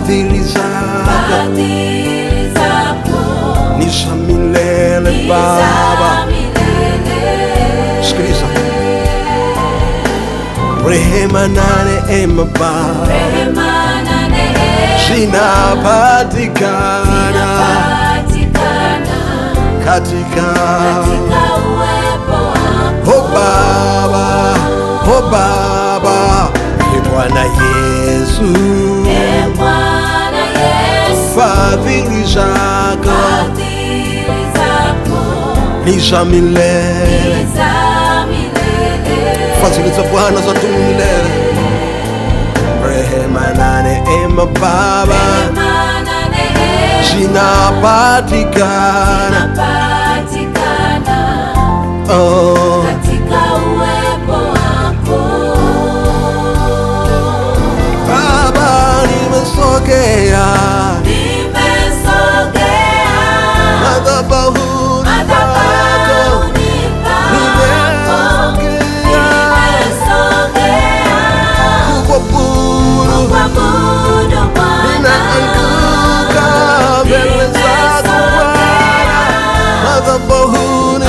fadhili zako ni za milele Baba. Sikiliza, rehema na neema Baba zinapatikana katika uwepo wako. Oh Baba, oh Baba, Bwana Yesu, fadhili zako ni za milele. Fadhili za Bwana zadumu milele. Rehema na neema Baba zinapatikana katika uwepo wako. Baba, nimesogea madhabahuni pako, kukuabudu, ninaanguka mbele zako Bwana, madhabahuni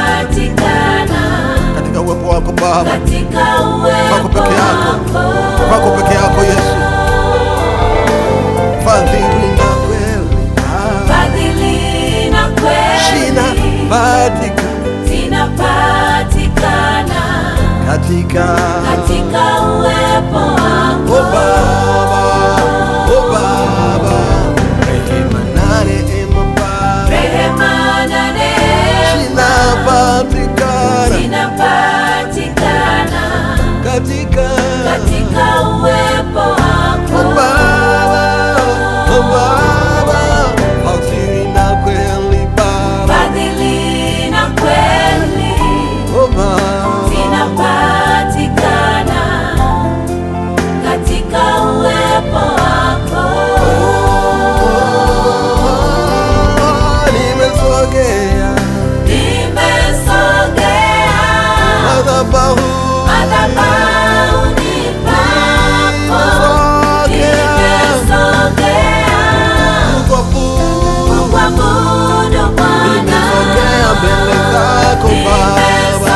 zinapatikana katika uwepo wako Baba, kwako peke yako, kwako peke yako Yesu. Fadhili na kweli zinapatikana katika uwepo wako. Oh Baba, oh Baba, rehema na neema Baba zinapatikana katika uwepo wako. Oh Baba, oh Baba, fadhili na kweli Baba, oh Baba, zinapatikana katika uwepo wako. Nimesogea madhabahuni pako, kukuabudu Bwana, nimesogea mbele zako Baba,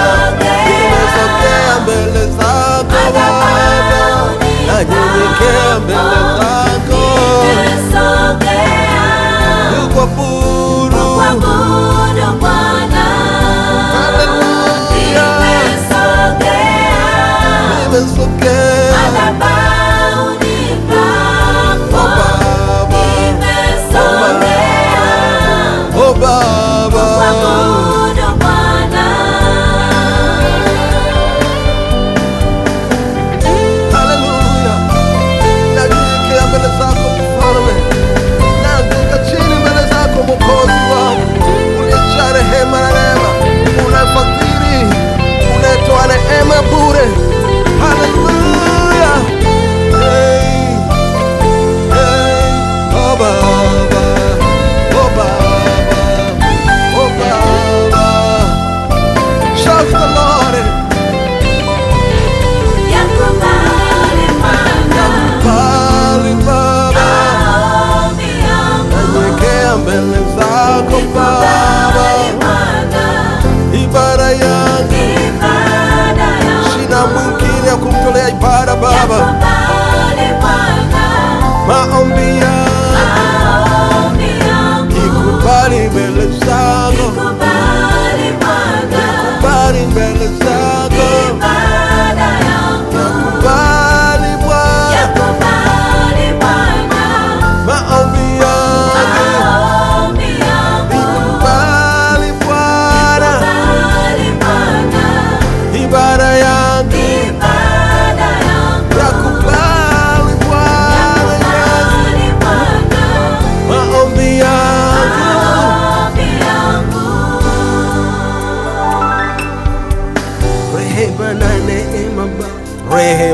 nimesogea mbele zako Baba, nanyenyekea mbele zako, kukuabudu Bwana.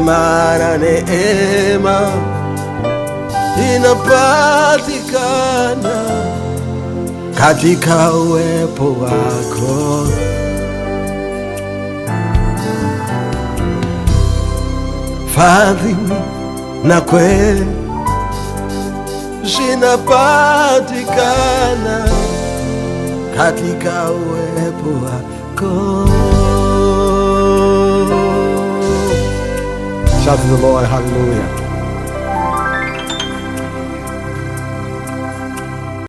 rehema na neema inapatikana katika uwepo wako. Fadhili na kweli zinapatikana katika uwepo wako. Shout to the Lord, hallelujah.